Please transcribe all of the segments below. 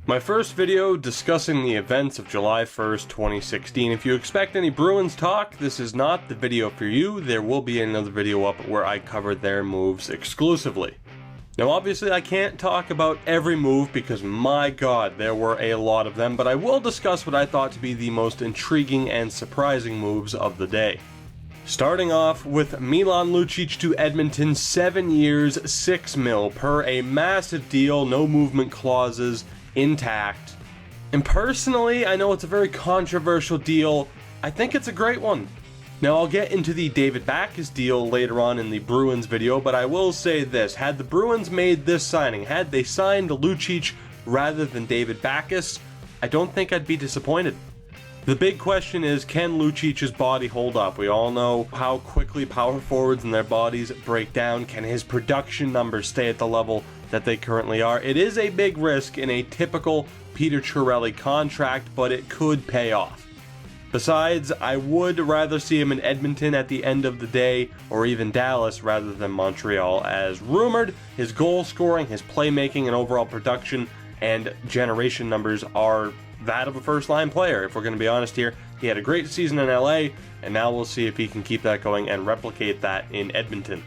My first video discussing the events of July 1st, 2016. If you expect any Bruins talk, this is not the video for you. There will be another video up where I cover their moves exclusively. Now obviously I can't talk about every move because my god, there were a lot of them, but I will discuss what I thought to be the most intriguing and surprising moves of the day. Starting off with Milan Lucic to Edmonton, 7 years, $6 million per, a massive deal, no movement clauses, intact. And personally, I know it's a very controversial deal. I think it's a great one. Now I'll get into the David Backes deal later on in the Bruins video, but I will say this, had the Bruins made this signing, had they signed Lucic rather than David Backes, I don't think I'd be disappointed. The big question is, can Lucic's body hold up? We all know how quickly power forwards and their bodies break down. Can his production numbers stay at the level that they currently are? It is a big risk in a typical Peter Chiarelli contract, but it could pay off. Besides, I would rather see him in Edmonton at the end of the day, or even Dallas rather than Montreal, as rumored, his goal scoring, his playmaking, and overall production and generation numbers are that of a first-line player. If we're going to be honest here, he had a great season in LA, and now we'll see if he can keep that going and replicate that in Edmonton.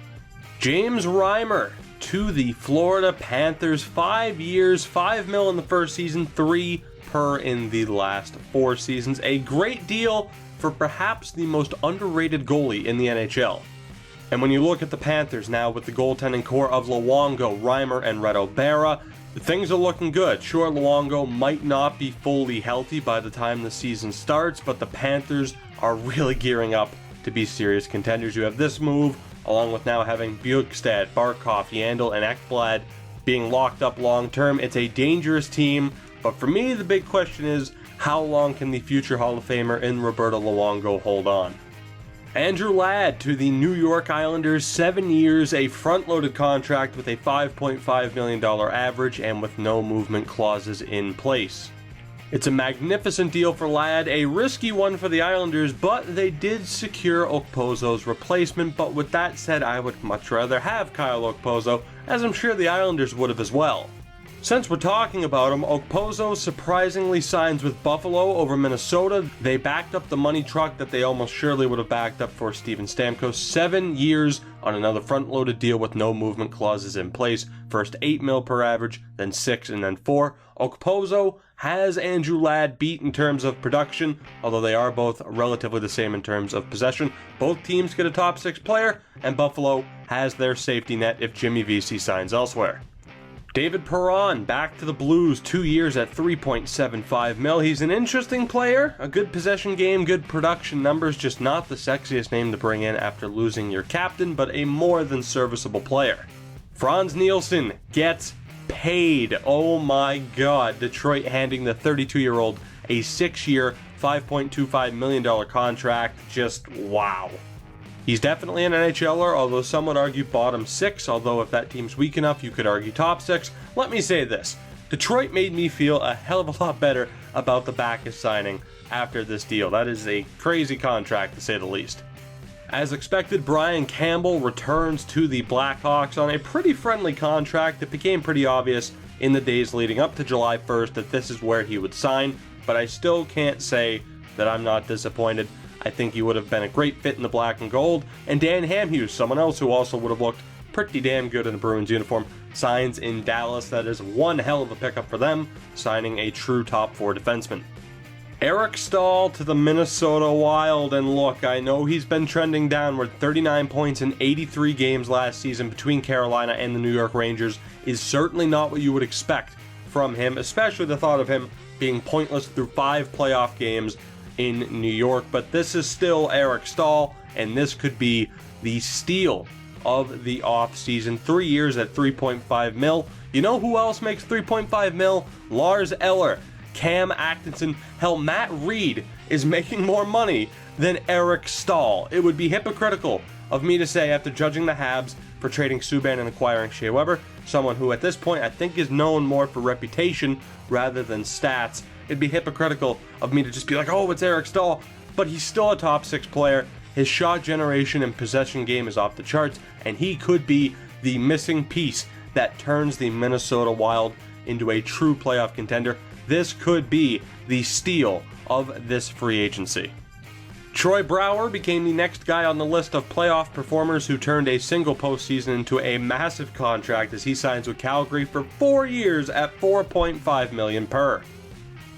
James Reimer to the Florida Panthers, 5 years, $5 million in the first season, 3 per in the last 4 seasons. A great deal for perhaps the most underrated goalie in the NHL. And when you look at the Panthers now with the goaltending core of Luongo, Reimer, and Reto Berra, things are looking good. Sure, Luongo might not be fully healthy by the time the season starts, but the Panthers are really gearing up to be serious contenders. You have this move, along with now having Bjugstad, Barkov, Yandel, and Ekblad being locked up long term. It's a dangerous team, but for me, the big question is, how long can the future Hall of Famer in Roberto Luongo hold on? Andrew Ladd to the New York Islanders, 7 years, a front-loaded contract with a $5.5 million average and with no movement clauses in place. It's a magnificent deal for Ladd, a risky one for the Islanders, but they did secure Okposo's replacement. But with that said, I would much rather have Kyle Okposo, as I'm sure the Islanders would have as well. Since we're talking about him, Okposo surprisingly signs with Buffalo over Minnesota. They backed up the money truck that they almost surely would have backed up for Steven Stamkos. 7 years on another front-loaded deal with no movement clauses in place. First $8 million per average, then 6, and then 4. Okposo has Andrew Ladd beat in terms of production, although they are both relatively the same in terms of possession. Both teams get a top 6 player, and Buffalo has their safety net if Jimmy Vesey signs elsewhere. David Perron back to the Blues, 2 years at $3.75 million. He's an interesting player, a good possession game, good production numbers, just not the sexiest name to bring in after losing your captain, but a more than serviceable player. Franz Nielsen gets paid. Oh my god, Detroit handing the 32-year-old a 6-year, $5.25 million contract. Just wow. He's definitely an NHLer, although some would argue bottom 6, although if that team's weak enough, you could argue top 6. Let me say this, Detroit made me feel a hell of a lot better about the Backes signing after this deal. That is a crazy contract, to say the least. As expected, Brian Campbell returns to the Blackhawks on a pretty friendly contract. It became pretty obvious in the days leading up to July 1st that this is where he would sign, but I still can't say that I'm not disappointed. I think he would have been a great fit in the black and gold. And Dan Hamhuis, someone else who also would have looked pretty damn good in a Bruins uniform, signs in Dallas. That is one hell of a pickup for them, signing a true top 4 defenseman. Eric Staal to the Minnesota Wild, and look, I know he's been trending downward. 39 points in 83 games last season between Carolina and the New York Rangers is certainly not what you would expect from him, especially the thought of him being pointless through 5 playoff games in New York. But this is still Eric Staal, and this could be the steal of the offseason. 3 years at $3.5 million. You know who else makes $3.5 million? Lars Eller, Cam Atkinson, hell, Matt Reed is making more money than Eric Staal. It would be hypocritical of me to say, after judging the Habs for trading Subban and acquiring Shea Weber, someone who at this point I think is known more for reputation rather than stats, it'd be hypocritical of me to just be like, oh, it's Eric Staal, but he's still a top 6 player. His shot generation and possession game is off the charts, and he could be the missing piece that turns the Minnesota Wild into a true playoff contender. This could be the steal of this free agency. Troy Brouwer became the next guy on the list of playoff performers who turned a single postseason into a massive contract as he signs with Calgary for 4 years at $4.5 million per.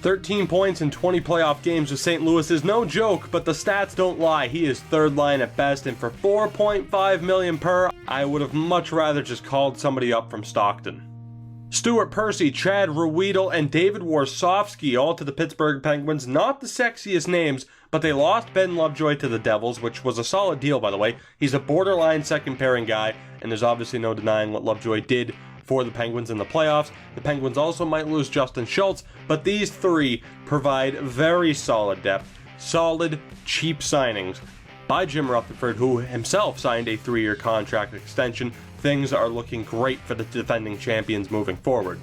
13 points in 20 playoff games with St. Louis is no joke, but the stats don't lie. He is third line at best, and for $4.5 million per, I would have much rather just called somebody up from Stockton. Stuart Percy, Chad Ruedel, and David Warsofsky all to the Pittsburgh Penguins. Not the sexiest names, but they lost Ben Lovejoy to the Devils, which was a solid deal, by the way. He's a borderline second pairing guy, and there's obviously no denying what Lovejoy did for the Penguins in the playoffs. The Penguins also might lose Justin Schultz, but these three provide very solid depth, solid, cheap signings by Jim Rutherford, who himself signed a 3-year contract extension. Things are looking great for the defending champions moving forward.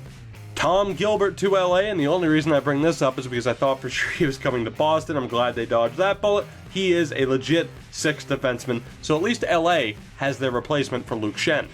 Tom Gilbert to LA, and the only reason I bring this up is because I thought for sure he was coming to Boston. I'm glad they dodged that bullet. He is a legit sixth defenseman, so at least LA has their replacement for Luke Schenn.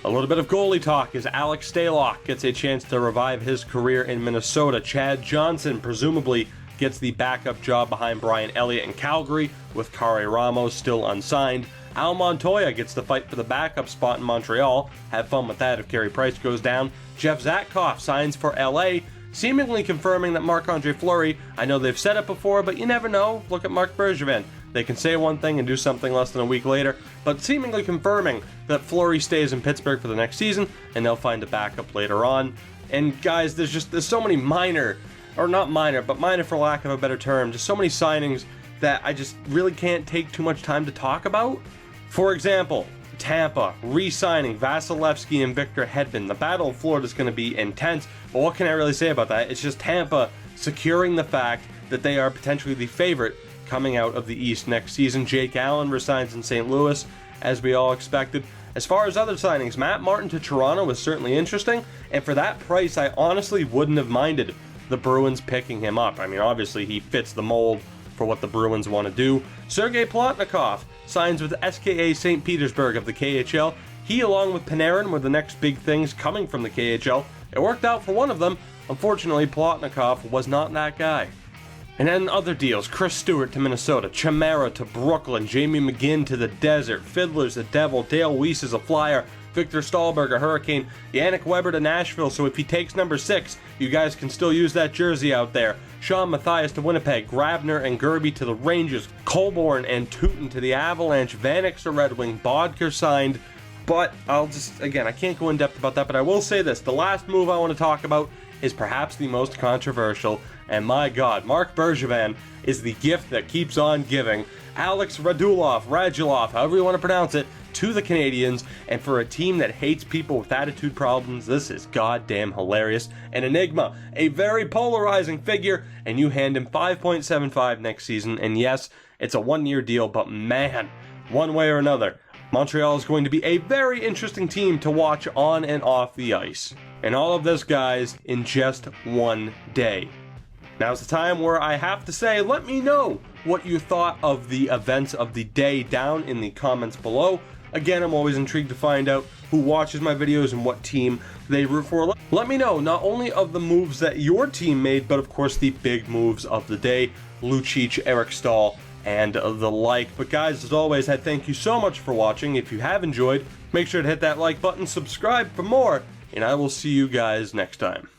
A little bit of goalie talk as Alex Stalock gets a chance to revive his career in Minnesota. Chad Johnson presumably gets the backup job behind Brian Elliott in Calgary, with Kari Ramos still unsigned. Al Montoya gets the fight for the backup spot in Montreal. Have fun with that if Carey Price goes down. Jeff Zatkoff signs for LA, seemingly confirming that Marc-Andre Fleury, I know they've said it before, but you never know. Look at Marc Bergevin. They can say one thing and do something less than a week later, but seemingly confirming that Fleury stays in Pittsburgh for the next season, and they'll find a backup later on. And guys, there's so many minor, or not minor, but minor for lack of a better term, just so many signings that I just really can't take too much time to talk about. For example, Tampa re-signing Vasilevsky and Victor Hedman. The Battle of Florida is going to be intense, but what can I really say about that? It's just Tampa securing the fact that they are potentially the favorite coming out of the East next season. Jake Allen resigns in St. Louis, as we all expected. As far as other signings, Matt Martin to Toronto was certainly interesting, and for that price, I honestly wouldn't have minded the Bruins picking him up. I mean, obviously, he fits the mold for what the Bruins want to do. Sergei Plotnikov signs with SKA St. Petersburg of the KHL. He, along with Panarin, were the next big things coming from the KHL. It worked out for one of them. Unfortunately, Plotnikov was not that guy. And then other deals, Chris Stewart to Minnesota, Chimera to Brooklyn, Jamie McGinn to the Desert, Fiddler's a Devil, Dale Weiss is a Flyer, Victor Stahlberg a Hurricane, Yannick Weber to Nashville, so if he takes number 6, you guys can still use that jersey out there. Sean Mathias to Winnipeg, Grabner and Gerby to the Rangers, Colborne and Tootin to the Avalanche, Vanek to Red Wing, Bodker signed, but I can't go in depth about that, but I will say this, the last move I want to talk about is perhaps the most controversial, and my God, Marc Bergevin is the gift that keeps on giving. Alex Radulov, however you want to pronounce it, to the Canadiens, and for a team that hates people with attitude problems, this is goddamn hilarious. An enigma, a very polarizing figure, and you hand him $5.75 next season, and yes, it's a 1-year deal, but man, one way or another, Montreal is going to be a very interesting team to watch on and off the ice. And all of this, guys, in just one day. Now's the time where I have to say, let me know what you thought of the events of the day down in the comments below. Again, I'm always intrigued to find out who watches my videos and what team they root for. Let me know not only of the moves that your team made, but of course the big moves of the day. Lucic, Eric Stahl, and the like. But guys, as always, I thank you so much for watching. If you have enjoyed, make sure to hit that like button, subscribe for more, and I will see you guys next time.